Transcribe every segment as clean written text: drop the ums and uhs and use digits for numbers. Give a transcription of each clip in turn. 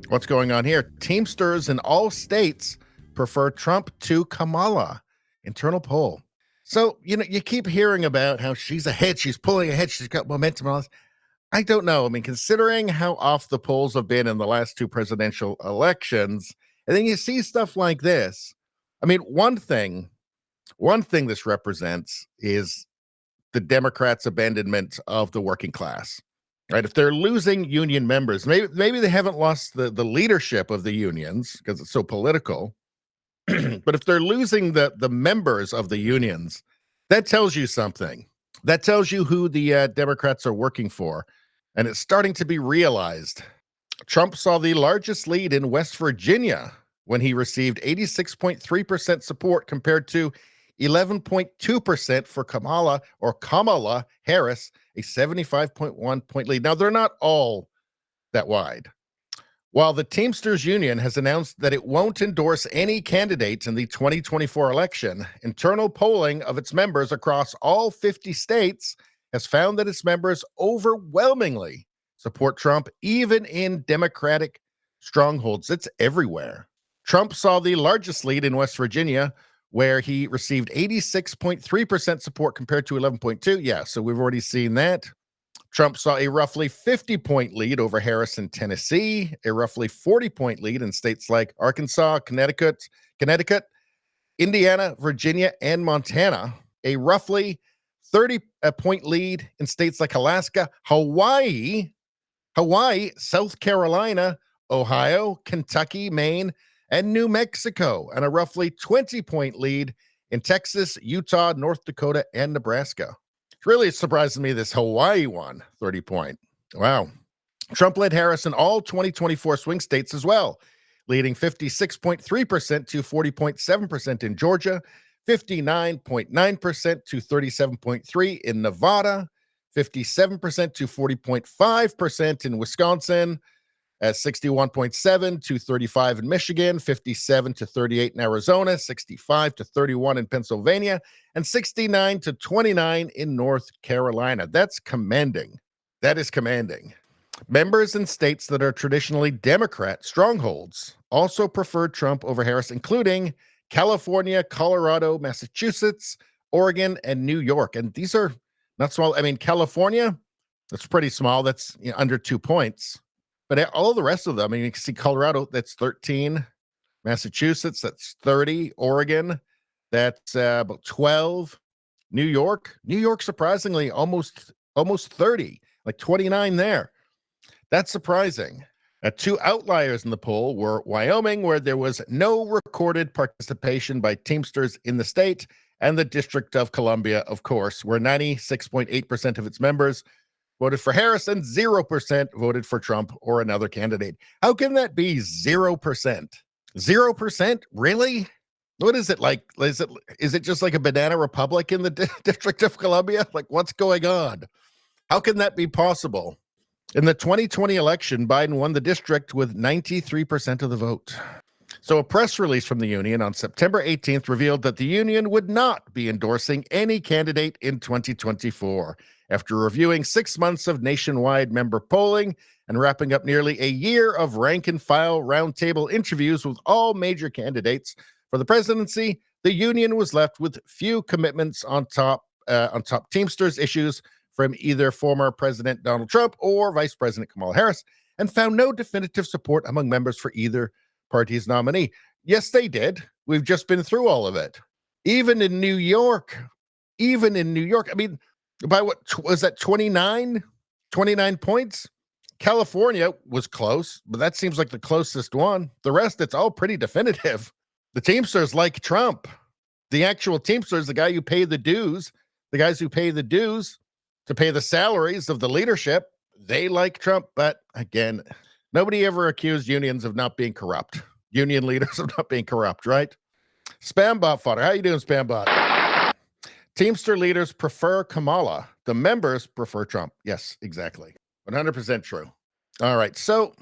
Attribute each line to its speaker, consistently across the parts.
Speaker 1: What's going on here? Teamsters in all states prefer Trump to Kamala. Internal poll. So, you keep hearing about how she's ahead, she's pulling ahead, she's got momentum and all this. I don't know. I mean, considering how off the polls have been in the last two presidential elections, and then you see stuff like this. I mean, one thing this represents is the Democrats' abandonment of the working class. Right? If they're losing union members, maybe they haven't lost the leadership of the unions because it's so political. But if they're losing the members of the unions, that tells you something. That tells you who the Democrats are working for. And it's starting to be realized. Trump saw the largest lead in West Virginia when he received 86.3% support compared to 11.2% for Kamala Harris, a 75.1 point lead. Now, they're not all that wide. While the Teamsters Union has announced that it won't endorse any candidates in the 2024 election, internal polling of its members across all 50 states has found that its members overwhelmingly support Trump, even in Democratic strongholds. It's everywhere. Trump saw the largest lead in West Virginia, where he received 86.3% support compared to 11.2. Yeah, so we've already seen that. Trump saw a roughly 50-point lead over Harris in Tennessee, a roughly 40-point lead in states like Arkansas, Connecticut, Indiana, Virginia, and Montana, a roughly 30-point lead in states like Alaska, Hawaii, South Carolina, Ohio, Kentucky, Maine, and New Mexico, and a roughly 20-point lead in Texas, Utah, North Dakota, and Nebraska. It's really surprising me this Hawaii one, 30-point. Wow. Trump led Harris in all 2024 swing states as well, leading 56.3% to 40.7% in Georgia, 59.9% to 37.3% in Nevada, 57% to 40.5% in Wisconsin, at 61.7 to 35 in Michigan, 57 to 38 in Arizona, 65 to 31 in Pennsylvania, and 69 to 29 in North Carolina. That's commanding. That is commanding. Members in states that are traditionally Democrat strongholds also preferred Trump over Harris, including California, Colorado, Massachusetts, Oregon, and New York. And these are not small. I mean, California, that's pretty small. That's under 2 points. But all the rest of them, I mean, you can see Colorado, that's 13. Massachusetts, that's 30. Oregon, that's about 12. New York, surprisingly, almost 30, like 29 there. That's surprising. Two outliers in the poll were Wyoming, where there was no recorded participation by Teamsters in the state, and the District of Columbia, of course, where 96.8% of its members voted for Harris and 0% voted for Trump or another candidate. How can that be 0%? 0%? Really? What is it like? Is it just like a banana republic in the District of Columbia? Like, what's going on? How can that be possible? In the 2020 election, Biden won the district with 93% of the vote. So a press release from the union on September 18th revealed that the union would not be endorsing any candidate in 2024 after reviewing 6 months of nationwide member polling and wrapping up nearly a year of rank-and-file roundtable interviews with all major candidates for the presidency. The union was left with few commitments on top Teamsters issues from either former President Donald Trump or Vice President Kamala Harris, and found no definitive support among members for either party's nominee. Yes, they did. We've just been through all of it. Even in New York, I mean, by what was that, 29 points? California was close, but that seems like the closest one. The rest, it's all pretty definitive. The Teamsters like Trump. The actual Teamsters, the guys who pay the dues to pay the salaries of the leadership, they like Trump. But again, nobody ever accused unions of not being corrupt. Union leaders of not being corrupt, right? Spambot fodder. How you doing, Spambot? Teamster leaders prefer Kamala. The members prefer Trump. Yes, exactly. 100% true. All right. So,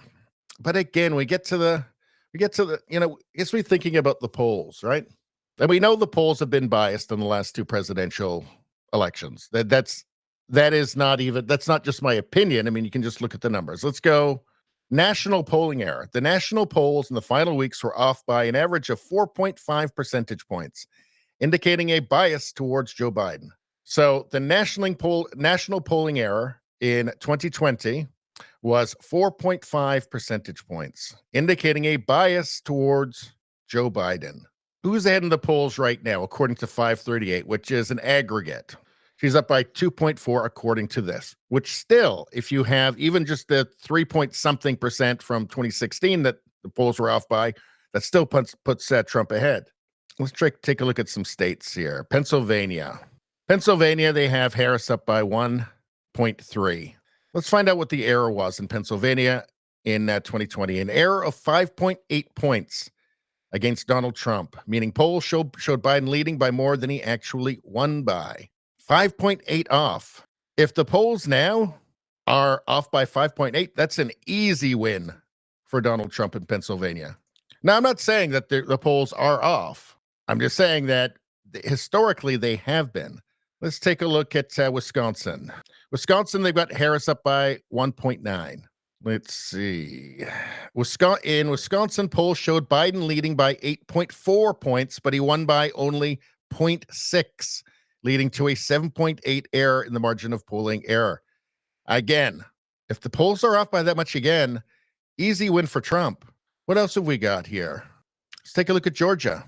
Speaker 1: but again, we get to the, guess we're thinking about the polls, right? And we know the polls have been biased in the last two presidential elections. That's not just my opinion. I mean, you can just look at the numbers. Let's go National polling error. The national polls in the final weeks were off by an average of 4.5 percentage points, indicating a bias towards Joe Biden. So the national polling error in 2020 was 4.5 percentage points, indicating a bias towards Joe Biden. Who's ahead in the polls right now, according to 538, which is an aggregate? She's up by 2.4 according to this, which still, if you have even just the 3 point something percent from 2016 that the polls were off by, that still puts Trump ahead. Let's take a look at some states here. Pennsylvania, they have Harris up by 1.3. Let's find out what the error was in Pennsylvania in 2020. An error of 5.8 points against Donald Trump, meaning polls showed Biden leading by more than he actually won by. 5.8 off. If the polls now are off by 5.8, that's an easy win for Donald Trump in Pennsylvania. Now, I'm not saying that the polls are off. I'm just saying that historically they have been. Let's take a look at Wisconsin. Wisconsin, they've got Harris up by 1.9. Let's see. In Wisconsin, polls showed Biden leading by 8.4 points, but he won by only 0.6, leading to a 7.8 error in the margin of polling error. Again, if the polls are off by that much again, easy win for Trump. What else have we got here? Let's take a look at Georgia.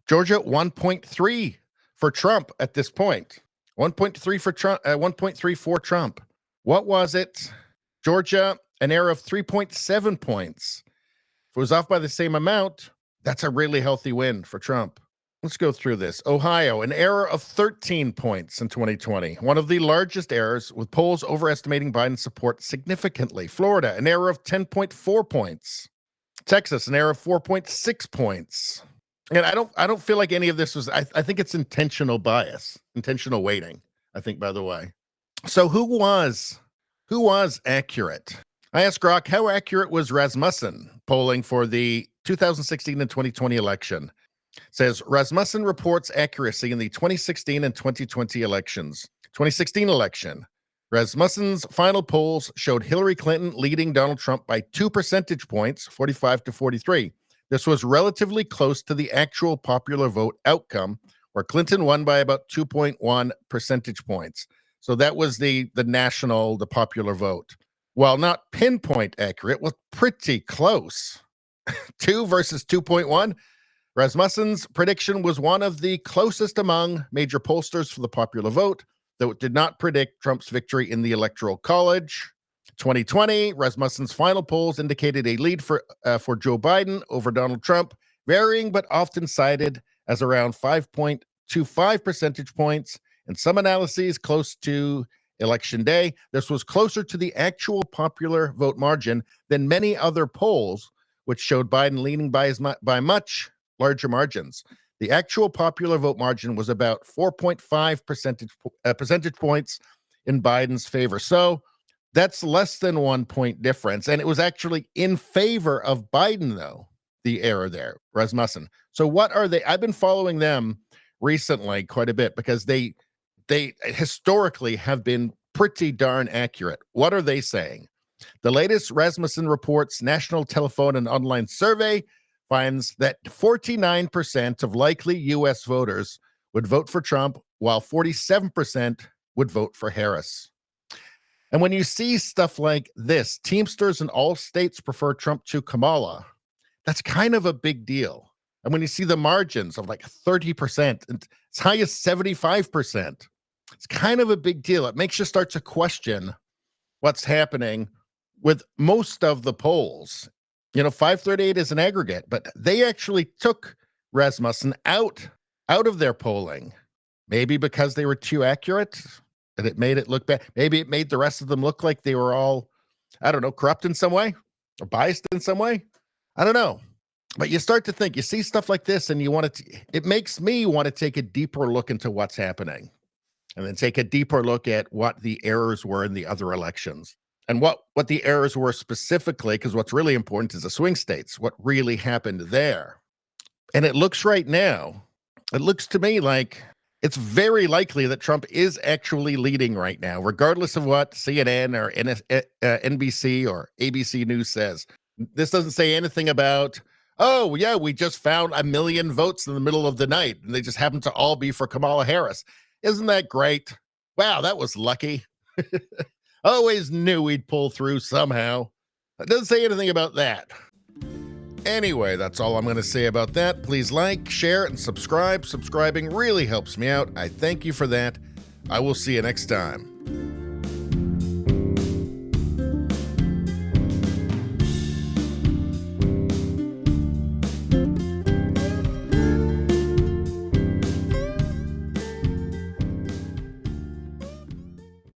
Speaker 1: Georgia, 1.3 for Trump at this point. 1.3 for Trump, 1.3 for Trump. What was it? Georgia, an error of 3.7 points. If it was off by the same amount, that's a really healthy win for Trump. Let's go through this. Ohio, an error of 13 points in 2020. One of the largest errors, with polls overestimating Biden's support significantly. Florida, an error of 10.4 points. Texas, an error of 4.6 points. And I don't feel like any of this was, I think it's intentional bias, intentional weighting, I think, by the way. So who was accurate? I asked Grok, how accurate was Rasmussen polling for the 2016 and 2020 election? It says Rasmussen reports accuracy in the 2016 and 2020 elections. 2016 election. Rasmussen's final polls showed Hillary Clinton leading Donald Trump by 2 percentage points, 45 to 43. This was relatively close to the actual popular vote outcome, where Clinton won by about 2.1 percentage points. So that was the popular vote. While not pinpoint accurate, was pretty close. 2 versus 2.1. Rasmussen's prediction was one of the closest among major pollsters for the popular vote, though it did not predict Trump's victory in the Electoral College. 2020, Rasmussen's final polls indicated a lead for Joe Biden over Donald Trump, varying but often cited as around 5.25 percentage points. In some analyses, close to Election Day, this was closer to the actual popular vote margin than many other polls, which showed Biden leaning by much larger margins. The actual popular vote margin was about 4.5 percentage points in Biden's favor. So that's less than 1 point difference. And it was actually in favor of Biden, though, the error there, Rasmussen. So what are they? I've been following them recently quite a bit because they historically have been pretty darn accurate. What are they saying? The latest Rasmussen Reports National Telephone and Online Survey finds that 49% of likely U.S. voters would vote for Trump, while 47% would vote for Harris. And when you see stuff like this, Teamsters in all states prefer Trump to Kamala, that's kind of a big deal. And when you see the margins of like 30% and as high as 75%, it's kind of a big deal. It makes you start to question what's happening with most of the polls. 538 is an aggregate, but they actually took Rasmussen out of their polling, maybe because they were too accurate. And it made it look bad. Maybe it made the rest of them look like they were all, I don't know, corrupt in some way or biased in some way. I don't know. But you start to think, you see stuff like this and it makes me want to take a deeper look into what's happening and then take a deeper look at what the errors were in the other elections and what the errors were specifically, because what's really important is the swing states, what really happened there. And it looks to me like It's very likely that Trump is actually leading right now, regardless of what CNN or NBC or ABC News says. This doesn't say anything about, oh, yeah, we just found 1 million votes in the middle of the night, and they just happen to all be for Kamala Harris. Isn't that great? Wow, that was lucky. Always knew we'd pull through somehow. It doesn't say anything about that. Anyway, that's all I'm going to say about that. Please like, share, and subscribe. Subscribing really helps me out. I thank you for that. I will see you next time.